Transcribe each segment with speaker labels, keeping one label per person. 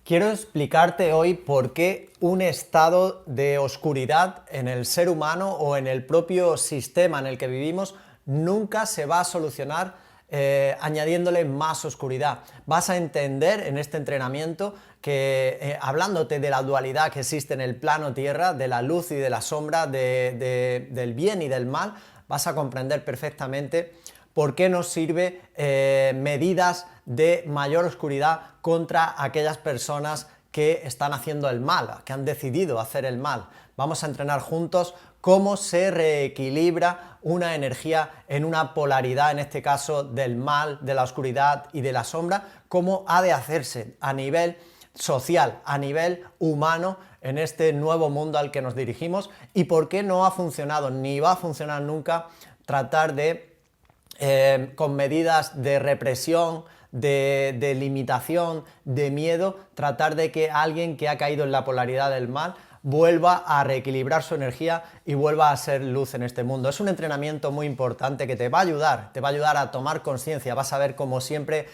Speaker 1: Quiero explicarte hoy por qué un estado de oscuridad en el ser humano o en el propio sistema en el que vivimos nunca se va a solucionar añadiéndole más oscuridad. Vas a entender en este entrenamiento que hablándote de la dualidad que existe en el plano tierra, de la luz y de la sombra, del bien y del mal, vas a comprender perfectamente por qué nos sirve medidas de mayor oscuridad contra aquellas personas que están haciendo el mal, que han decidido hacer el mal. Vamos a entrenar juntos cómo se reequilibra una energía en una polaridad, en este caso del mal, de la oscuridad y de la sombra, cómo ha de hacerse a nivel social, a nivel humano, en este nuevo mundo al que nos dirigimos, y por qué no ha funcionado ni va a funcionar nunca tratar de con medidas de represión, de limitación, de miedo, tratar de que alguien que ha caído en la polaridad del mal vuelva a reequilibrar su energía y vuelva a ser luz en este mundo. Es un entrenamiento muy importante que te va a ayudar a tomar conciencia. Vas a ver como siempre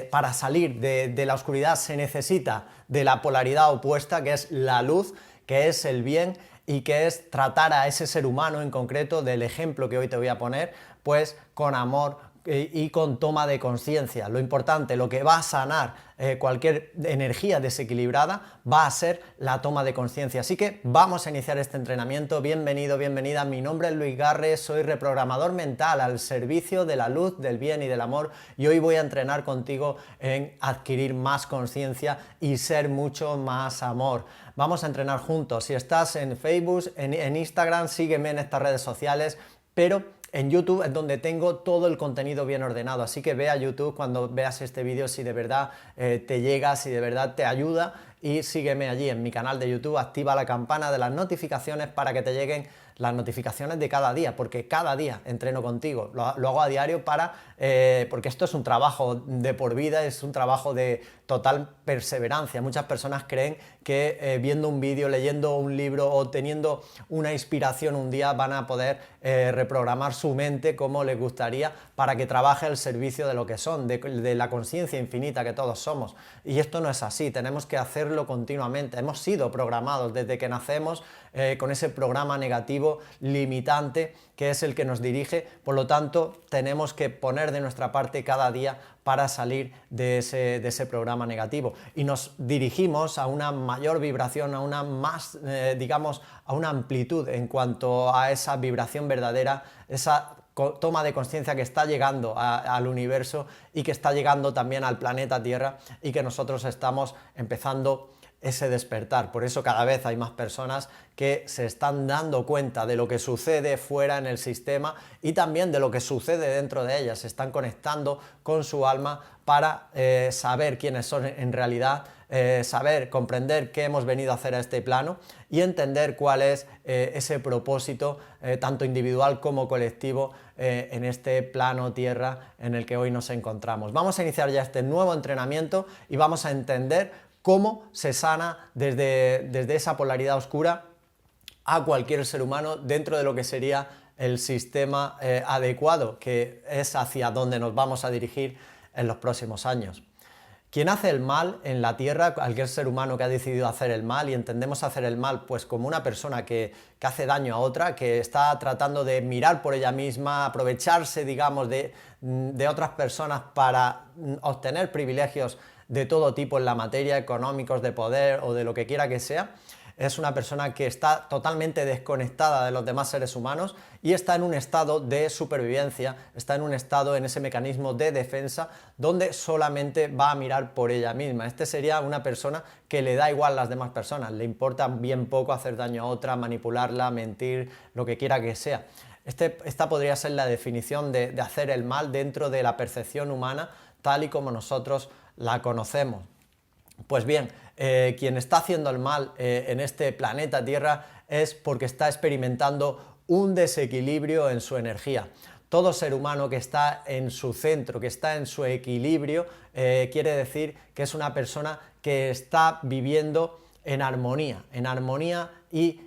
Speaker 1: para salir de la oscuridad se necesita de la polaridad opuesta, que es la luz, que es el bien, y que es tratar a ese ser humano en concreto, del ejemplo que hoy te voy a poner, pues con amor y con toma de conciencia. Lo importante, lo que va a sanar cualquier energía desequilibrada va a ser la toma de conciencia. Así que vamos a iniciar este entrenamiento. Bienvenido, bienvenida. Mi nombre es Luis Garre, soy reprogramador mental al servicio de la luz, del bien y del amor, y hoy voy a entrenar contigo en adquirir más conciencia y ser mucho más amor. Vamos a entrenar juntos. Si estás en Facebook, en Instagram, sígueme en estas redes sociales, pero en YouTube es donde tengo todo el contenido bien ordenado, así que ve a YouTube cuando veas este vídeo si de verdad te llega, si de verdad te ayuda, y sígueme allí en mi canal de YouTube, activa la campana de las notificaciones para que te lleguen las notificaciones de cada día, porque cada día entreno contigo, lo hago a diario porque esto es un trabajo de por vida, es un trabajo de total perseverancia. Muchas personas creen que viendo un vídeo, leyendo un libro o teniendo una inspiración un día van a poder reprogramar su mente como les gustaría para que trabaje al servicio de lo que son, de la conciencia infinita que todos somos. Y esto no es así, tenemos que hacerlo continuamente. Hemos sido programados desde que nacemos con ese programa negativo limitante que es el que nos dirige, por lo tanto tenemos que poner de nuestra parte cada día para salir de ese programa negativo, y nos dirigimos a una mayor vibración, a una más, digamos, a una amplitud en cuanto a esa vibración verdadera, esa toma de conciencia que está llegando al universo y que está llegando también al planeta Tierra, y que nosotros estamos empezando ese despertar. Por eso cada vez hay más personas que se están dando cuenta de lo que sucede fuera en el sistema y también de lo que sucede dentro de ellas. Se están conectando con su alma para saber quiénes son en realidad, saber, comprender qué hemos venido a hacer a este plano y entender cuál es ese propósito, tanto individual como colectivo, en este plano tierra en el que hoy nos encontramos. Vamos a iniciar ya este nuevo entrenamiento y vamos a entender cómo se sana desde esa polaridad oscura a cualquier ser humano dentro de lo que sería el sistema adecuado, que es hacia donde nos vamos a dirigir en los próximos años. Quien hace el mal en la Tierra, cualquier ser humano que ha decidido hacer el mal, y entendemos hacer el mal pues como una persona que hace daño a otra, que está tratando de mirar por ella misma, aprovecharse, digamos, de otras personas para obtener privilegios de todo tipo en la materia, económicos, de poder o de lo que quiera que sea. Es una persona que está totalmente desconectada de los demás seres humanos y está en un estado de supervivencia, está en un estado, en ese mecanismo de defensa, donde solamente va a mirar por ella misma. Este sería una persona que le da igual a las demás personas, le importa bien poco hacer daño a otra, manipularla, mentir, lo que quiera que sea. Esta podría ser la definición de hacer el mal dentro de la percepción humana, tal y como nosotros la conocemos. Pues bien, quien está haciendo el mal en este planeta Tierra es porque está experimentando un desequilibrio en su energía. Todo ser humano que está en su centro, que está en su equilibrio, quiere decir que es una persona que está viviendo en armonía y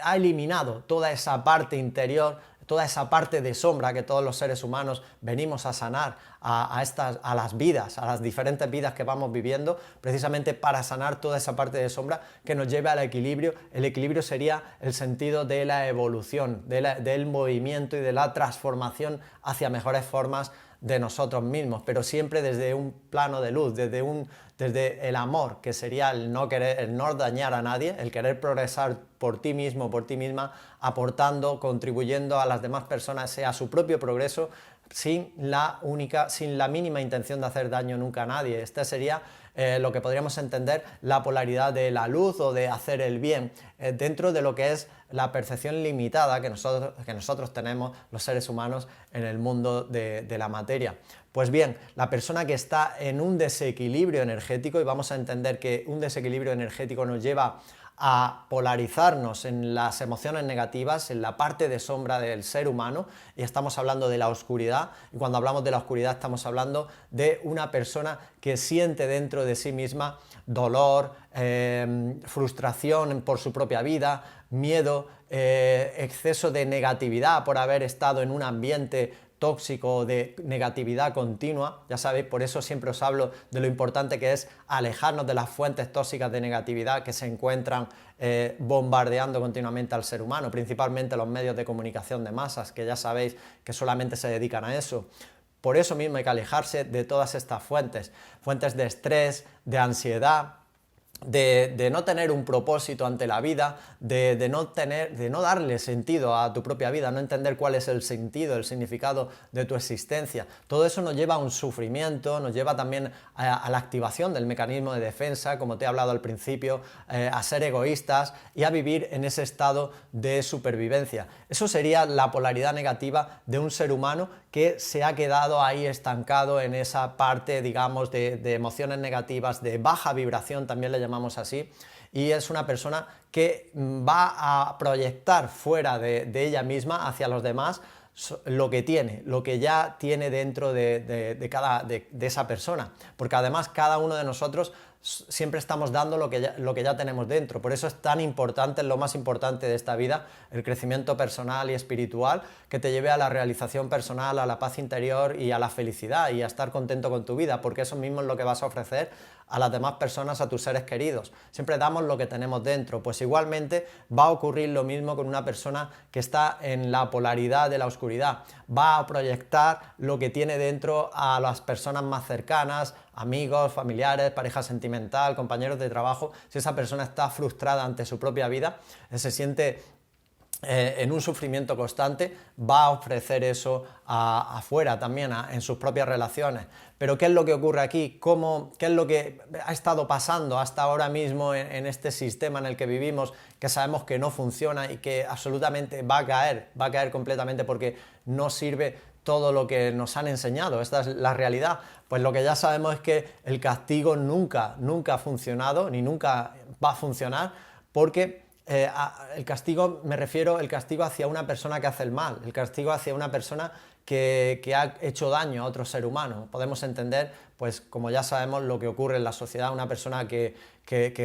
Speaker 1: ha eliminado toda esa parte interior toda esa parte de sombra que todos los seres humanos venimos a sanar a las vidas, a las diferentes vidas que vamos viviendo, precisamente para sanar toda esa parte de sombra que nos lleve al equilibrio. El equilibrio sería el sentido de la evolución, del movimiento y de la transformación hacia mejores formas de nosotros mismos, pero siempre desde un plano de luz, desde el amor, que sería el no dañar a nadie, el querer progresar por ti mismo, por ti misma, aportando, contribuyendo a las demás personas, sea su propio progreso, sin la mínima intención de hacer daño nunca a nadie. Este sería lo que podríamos entender la polaridad de la luz o de hacer el bien, dentro de lo que es la percepción limitada que nosotros tenemos, los seres humanos, en el mundo de la materia. Pues bien, la persona que está en un desequilibrio energético, y vamos a entender que un desequilibrio energético nos lleva a polarizarnos en las emociones negativas, en la parte de sombra del ser humano, y estamos hablando de la oscuridad, y cuando hablamos de la oscuridad estamos hablando de una persona que siente dentro de sí misma dolor, frustración por su propia vida, miedo, exceso de negatividad por haber estado en un ambiente tóxico de negatividad continua. Ya sabéis, por eso siempre os hablo de lo importante que es alejarnos de las fuentes tóxicas de negatividad que se encuentran bombardeando continuamente al ser humano, principalmente los medios de comunicación de masas, que ya sabéis que solamente se dedican a eso. Por eso mismo hay que alejarse de todas estas fuentes de estrés, de ansiedad, de no tener un propósito ante la vida, de no darle sentido a tu propia vida, no entender cuál es el sentido, el significado de tu existencia. Todo eso nos lleva a un sufrimiento, nos lleva también a la activación del mecanismo de defensa, como te he hablado al principio, a ser egoístas y a vivir en ese estado de supervivencia. Eso sería la polaridad negativa de un ser humano que se ha quedado ahí estancado en esa parte, digamos, de emociones negativas, de baja vibración, también le llamamos así, y es una persona que va a proyectar fuera de ella misma hacia los demás lo que tiene, lo que ya tiene dentro de esa persona, porque además cada uno de nosotros siempre estamos dando lo que ya tenemos dentro. Por eso es tan importante, es lo más importante de esta vida, el crecimiento personal y espiritual, que te lleve a la realización personal, a la paz interior y a la felicidad y a estar contento con tu vida, porque eso mismo es lo que vas a ofrecer a las demás personas, a tus seres queridos. Siempre damos lo que tenemos dentro. Pues igualmente va a ocurrir lo mismo con una persona que está en la polaridad de la oscuridad. Va a proyectar lo que tiene dentro a las personas más cercanas, amigos, familiares, pareja sentimental, compañeros de trabajo. Si esa persona está frustrada ante su propia vida, se siente en un sufrimiento constante, va a ofrecer eso afuera también, en sus propias relaciones. Pero ¿qué es lo que ocurre aquí? ¿Qué es lo que ha estado pasando hasta ahora mismo en este sistema en el que vivimos, que sabemos que no funciona y que absolutamente va a caer completamente porque no sirve todo lo que nos han enseñado? Esta es la realidad. Pues lo que ya sabemos es que el castigo nunca ha funcionado, ni nunca va a funcionar, porque el castigo, me refiero al castigo hacia una persona que hace el mal, el castigo hacia una persona que ha hecho daño a otro ser humano. Podemos entender, pues como ya sabemos, lo que ocurre en la sociedad, una persona que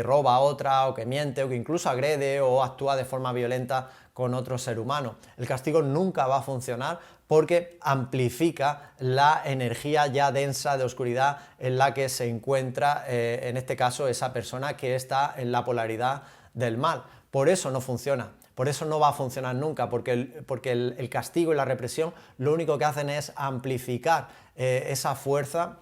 Speaker 1: roba a otra, o que miente, o que incluso agrede o actúa de forma violenta con otro ser humano. El castigo nunca va a funcionar porque amplifica la energía ya densa de oscuridad en la que se encuentra, en este caso, esa persona que está en la polaridad del mal. Por eso no funciona, por eso no va a funcionar nunca, porque el castigo y la represión lo único que hacen es amplificar esa fuerza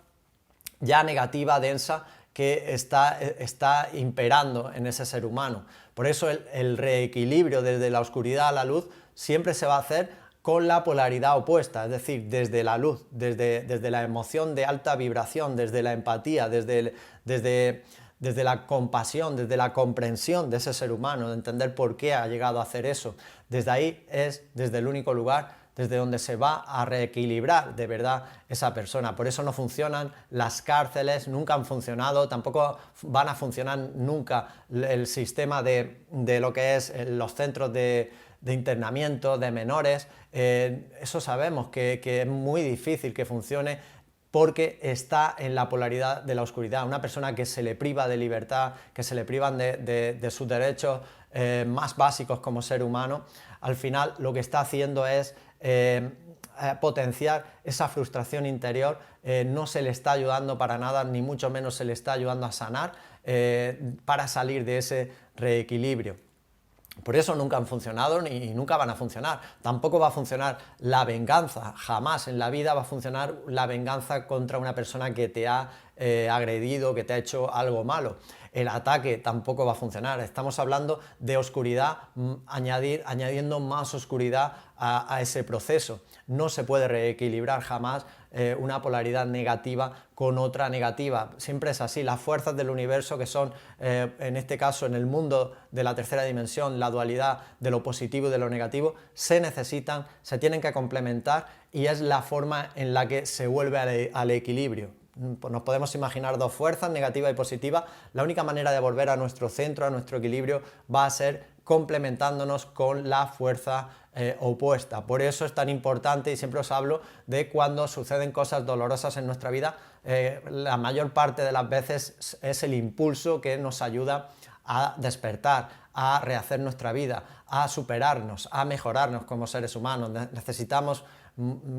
Speaker 1: ya negativa, densa, que está imperando en ese ser humano. Por eso el reequilibrio desde la oscuridad a la luz siempre se va a hacer con la polaridad opuesta, es decir, desde la luz, desde la emoción de alta vibración, desde la empatía, desde la compasión, desde la comprensión de ese ser humano, de entender por qué ha llegado a hacer eso. Desde ahí es desde el único lugar desde donde se va a reequilibrar de verdad esa persona. Por eso no funcionan las cárceles, nunca han funcionado, tampoco van a funcionar nunca el sistema de lo que es los centros de internamiento de menores. Eso sabemos que es muy difícil que funcione, porque está en la polaridad de la oscuridad. Una persona que se le priva de libertad, que se le privan de sus derechos más básicos como ser humano, al final lo que está haciendo es potenciar esa frustración interior, no se le está ayudando para nada, ni mucho menos se le está ayudando a sanar para salir de ese reequilibrio. Por eso nunca han funcionado ni nunca van a funcionar. Tampoco va a funcionar la venganza. Jamás en la vida va a funcionar la venganza contra una persona que te ha agredido, que te ha hecho algo malo. El ataque tampoco va a funcionar. Estamos hablando de oscuridad, añadiendo más oscuridad a ese proceso. No se puede reequilibrar jamás una polaridad negativa con otra negativa. Siempre es así. Las fuerzas del universo, que son, en este caso, en el mundo de la tercera dimensión, la dualidad de lo positivo y de lo negativo, se necesitan, se tienen que complementar y es la forma en la que se vuelve al equilibrio. Nos podemos imaginar dos fuerzas, negativa y positiva. La única manera de volver a nuestro centro, a nuestro equilibrio, va a ser complementándonos con la fuerza opuesta. Por eso es tan importante, y siempre os hablo de cuando suceden cosas dolorosas en nuestra vida, la mayor parte de las veces es el impulso que nos ayuda a despertar, a rehacer nuestra vida, a superarnos, a mejorarnos como seres humanos. Necesitamos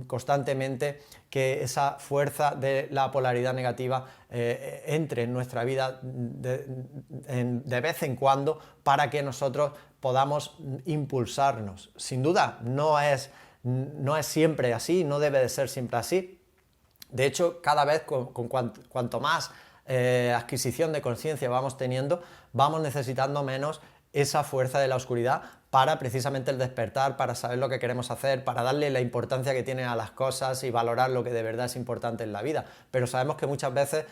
Speaker 1: constantemente que esa fuerza de la polaridad negativa entre en nuestra vida de vez en cuando para que nosotros podamos impulsarnos. Sin duda, no es siempre así, no debe de ser siempre así. De hecho, cada vez cuanto más adquisición de conciencia vamos teniendo, vamos necesitando menos esa fuerza de la oscuridad para precisamente el despertar, para saber lo que queremos hacer, para darle la importancia que tienen a las cosas y valorar lo que de verdad es importante en la vida. Pero sabemos que muchas veces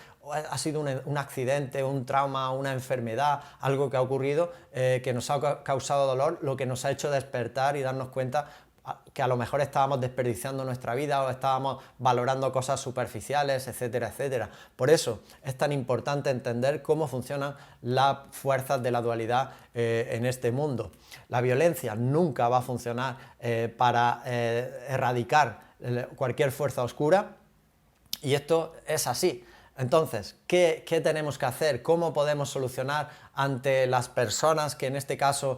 Speaker 1: ha sido un accidente, un trauma, una enfermedad, algo que ha ocurrido que nos ha causado dolor, lo que nos ha hecho despertar y darnos cuenta que a lo mejor estábamos desperdiciando nuestra vida o estábamos valorando cosas superficiales, etcétera, etcétera. Por eso es tan importante entender cómo funcionan las fuerzas de la dualidad en este mundo. La violencia nunca va a funcionar para erradicar cualquier fuerza oscura, y esto es así. Entonces, ¿qué tenemos que hacer? ¿Cómo podemos solucionar ante las personas que en este caso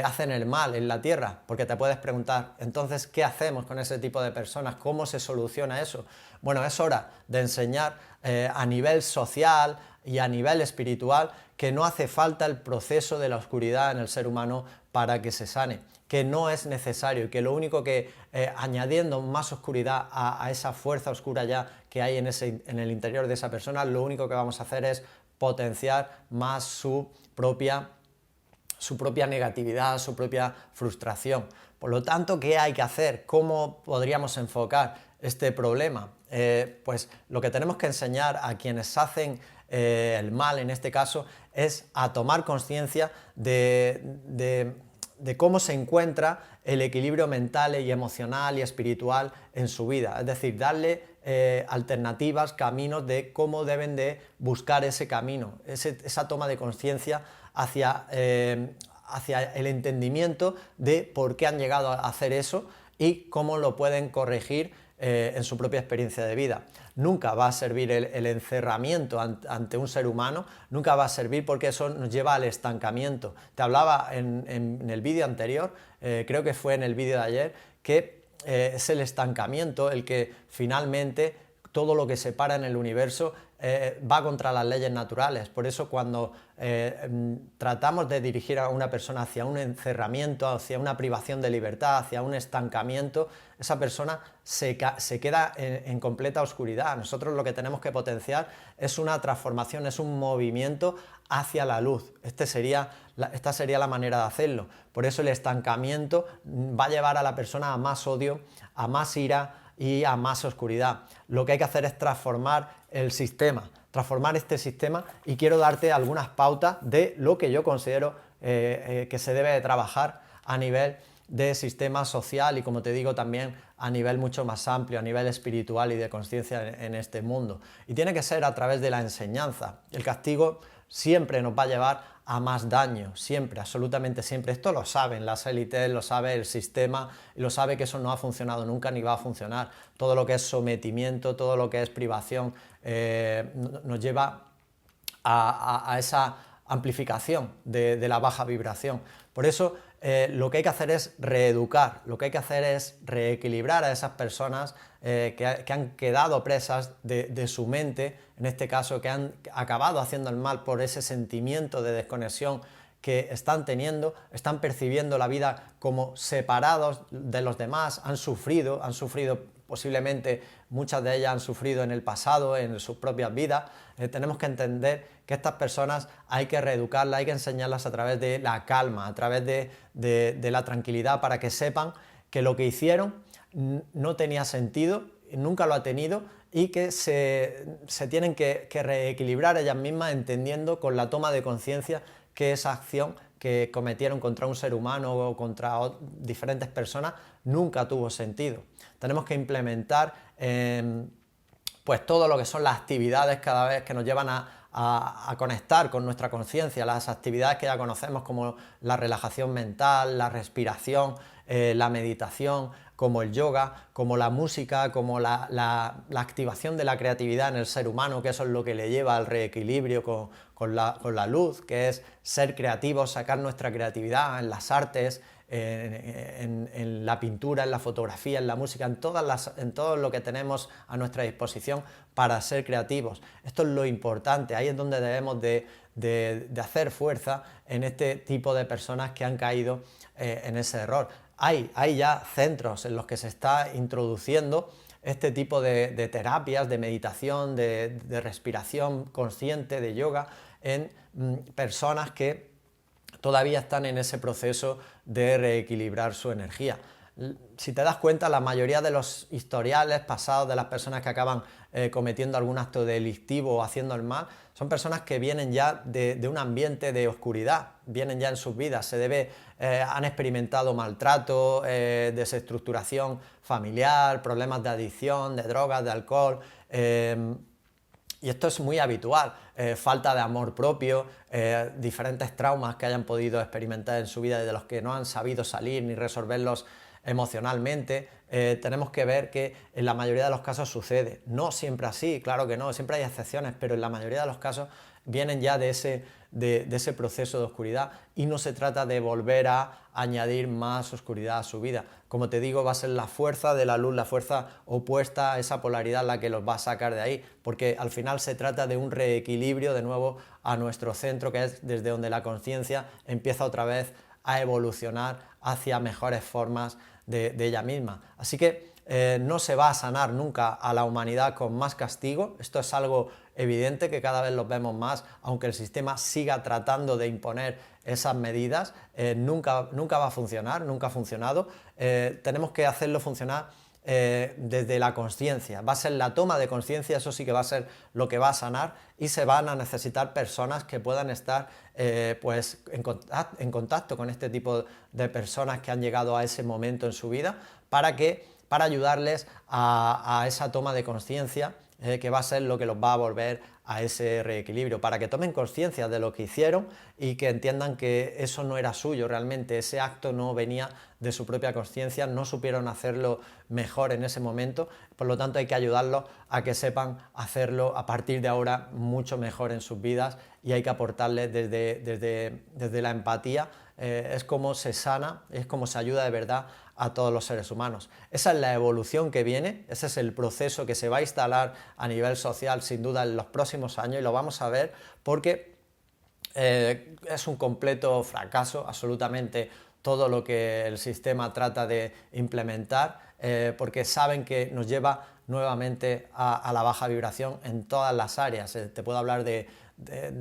Speaker 1: hacen el mal en la Tierra? Porque te puedes preguntar, entonces, ¿qué hacemos con ese tipo de personas? ¿Cómo se soluciona eso? Bueno, es hora de enseñar a nivel social y a nivel espiritual que no hace falta el proceso de la oscuridad en el ser humano para que se sane, que no es necesario y que lo único que añadiendo más oscuridad a esa fuerza oscura ya que hay en el interior de esa persona, lo único que vamos a hacer es potenciar más su propia negatividad, su propia frustración. Por lo tanto, ¿qué hay que hacer? ¿Cómo podríamos enfocar este problema? Pues lo que tenemos que enseñar a quienes hacen el mal, en este caso, es a tomar conciencia de cómo se encuentra el equilibrio mental y emocional y espiritual en su vida. Es decir, darle alternativas, caminos de cómo deben de buscar ese camino, esa toma de conciencia hacia el entendimiento de por qué han llegado a hacer eso y cómo lo pueden corregir en su propia experiencia de vida. Nunca va a servir el encerramiento ante un ser humano, nunca va a servir porque eso nos lleva al estancamiento. Te hablaba en el vídeo anterior, creo que fue en el vídeo de ayer, que es el estancamiento el que finalmente todo lo que se para en el universo va contra las leyes naturales. Por eso cuando tratamos de dirigir a una persona hacia un encerramiento, hacia una privación de libertad, hacia un estancamiento, esa persona se queda en completa oscuridad. Nosotros lo que tenemos que potenciar es una transformación, es un movimiento hacia la luz. Esta sería la manera de hacerlo. Por eso el estancamiento va a llevar a la persona a más odio, a más ira y a más oscuridad. Lo que hay que hacer es transformar el sistema, transformar este sistema, y quiero darte algunas pautas de lo que yo considero que se debe de trabajar a nivel de sistema social y, como te digo, también a nivel mucho más amplio, a nivel espiritual y de conciencia en este mundo. Y tiene que ser a través de la enseñanza. El castigo siempre nos va a llevar a más daño, siempre, absolutamente siempre. Esto lo saben las élites, lo sabe el sistema, y lo sabe que eso no ha funcionado nunca ni va a funcionar. Todo lo que es sometimiento, todo lo que es privación, nos lleva a esa amplificación de la baja vibración. Por eso lo que hay que hacer es reeducar, lo que hay que hacer es reequilibrar a esas personas que han quedado presas de su mente, en este caso que han acabado haciendo el mal por ese sentimiento de desconexión que están teniendo, están percibiendo la vida como separados de los demás, han sufrido posiblemente muchas de ellas han sufrido en el pasado, en sus propias vidas. Tenemos que entender que estas personas hay que reeducarlas, hay que enseñarlas a través de la calma, a través de la tranquilidad, para que sepan que lo que hicieron no tenía sentido, nunca lo ha tenido, y que se tienen que reequilibrar ellas mismas, entendiendo con la toma de conciencia que esa acción que cometieron contra un ser humano o contra diferentes personas nunca tuvo sentido. Tenemos que implementar pues todo lo que son las actividades cada vez que nos llevan a conectar con nuestra conciencia, las actividades que ya conocemos como la relajación mental, la respiración, la meditación, como el yoga, como la música, como la activación de la creatividad en el ser humano, que eso es lo que le lleva al reequilibrio con la luz, que es ser creativos, sacar nuestra creatividad en las artes, en la pintura, en la fotografía, en la música, en todo lo que tenemos a nuestra disposición para ser creativos. Esto es lo importante, ahí es donde debemos de hacer fuerza en este tipo de personas que han caído en ese error. Hay ya centros en los que se está introduciendo este tipo de terapias, de meditación, de respiración consciente, de yoga, en personas que todavía están en ese proceso de reequilibrar su energía. Si te das cuenta, la mayoría de los historiales pasados de las personas que acaban cometiendo algún acto delictivo o haciendo el mal, son personas que vienen ya de un ambiente de oscuridad, vienen ya en sus vidas, han experimentado maltrato, desestructuración familiar, problemas de adicción, de drogas, de alcohol, y esto es muy habitual, falta de amor propio, diferentes traumas que hayan podido experimentar en su vida y de los que no han sabido salir ni resolverlos emocionalmente. Tenemos que ver que en la mayoría de los casos sucede. No siempre así, claro que no, siempre hay excepciones, pero en la mayoría de los casos vienen ya de ese proceso de oscuridad, y no se trata de volver a añadir más oscuridad a su vida. Como te digo, va a ser la fuerza de la luz, la fuerza opuesta a esa polaridad la que los va a sacar de ahí, porque al final se trata de un reequilibrio de nuevo a nuestro centro, que es desde donde la conciencia empieza otra vez a evolucionar hacia mejores formas de ella misma. Así que no se va a sanar nunca a la humanidad con más castigo. Esto es algo evidente, que cada vez los vemos más, aunque el sistema siga tratando de imponer esas medidas, nunca va a funcionar, nunca ha funcionado. Tenemos que hacerlo funcionar desde la conciencia. Va a ser la toma de conciencia, eso sí que va a ser lo que va a sanar, y se van a necesitar personas que puedan estar pues en contacto con este tipo de personas que han llegado a ese momento en su vida, para ayudarles a esa toma de conciencia, que va a ser lo que los va a volver a ese reequilibrio, para que tomen conciencia de lo que hicieron y que entiendan que eso no era suyo realmente, ese acto no venía de su propia conciencia, no supieron hacerlo mejor en ese momento, por lo tanto hay que ayudarlos a que sepan hacerlo a partir de ahora mucho mejor en sus vidas, y hay que aportarles desde la empatía. Es como se sana, es como se ayuda de verdad a todos los seres humanos. Esa es la evolución que viene, ese es el proceso que se va a instalar a nivel social sin duda en los próximos años, y lo vamos a ver porque es un completo fracaso absolutamente todo lo que el sistema trata de implementar, porque saben que nos lleva nuevamente a la baja vibración en todas las áreas. Te puedo hablar de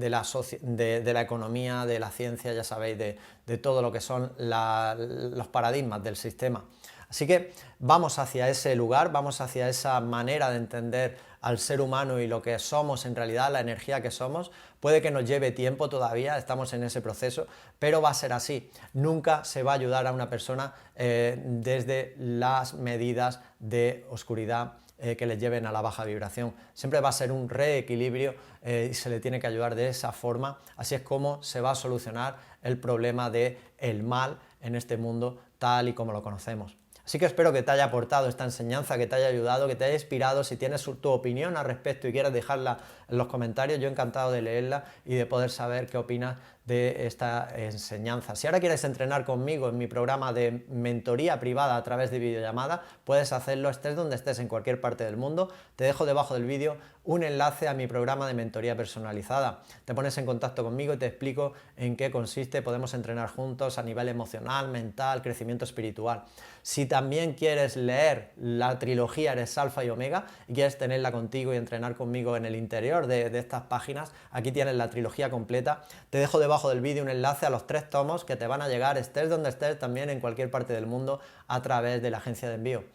Speaker 1: la economía, de la ciencia, ya sabéis, de todo lo que son los paradigmas del sistema. Así que vamos hacia ese lugar, vamos hacia esa manera de entender al ser humano y lo que somos en realidad, la energía que somos. Puede que nos lleve tiempo todavía, estamos en ese proceso, pero va a ser así. Nunca se va a ayudar a una persona desde las medidas de oscuridad que les lleven a la baja vibración. Siempre va a ser un reequilibrio y se le tiene que ayudar de esa forma. Así es como se va a solucionar el problema del mal en este mundo tal y como lo conocemos. Así que espero que te haya aportado esta enseñanza, que te haya ayudado, que te haya inspirado. Si tienes tu opinión al respecto y quieres dejarla en los comentarios, yo encantado de leerla y de poder saber qué opinas de esta enseñanza. Si ahora quieres entrenar conmigo en mi programa de mentoría privada a través de videollamada, puedes hacerlo estés donde estés en cualquier parte del mundo. Te dejo debajo del vídeo un enlace a mi programa de mentoría personalizada. Te pones en contacto conmigo y te explico en qué consiste. Podemos entrenar juntos a nivel emocional, mental, crecimiento espiritual. Si también quieres leer la trilogía Eres Alfa y Omega y quieres tenerla contigo y entrenar conmigo en el interior de estas páginas, aquí tienes la trilogía completa. Te dejo debajo del vídeo un enlace a los 3 tomos que te van a llegar, estés donde estés, también en cualquier parte del mundo, a través de la agencia de envío.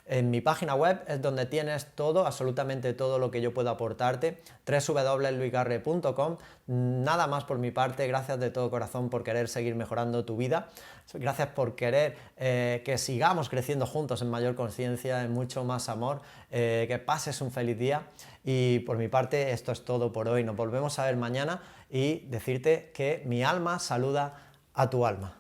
Speaker 1: En mi página web es donde tienes todo, absolutamente todo lo que yo puedo aportarte, www.luisgarre.com. Nada más por mi parte, gracias de todo corazón por querer seguir mejorando tu vida, gracias por querer que sigamos creciendo juntos en mayor conciencia, en mucho más amor, que pases un feliz día y por mi parte esto es todo por hoy. Nos volvemos a ver mañana y decirte que mi alma saluda a tu alma.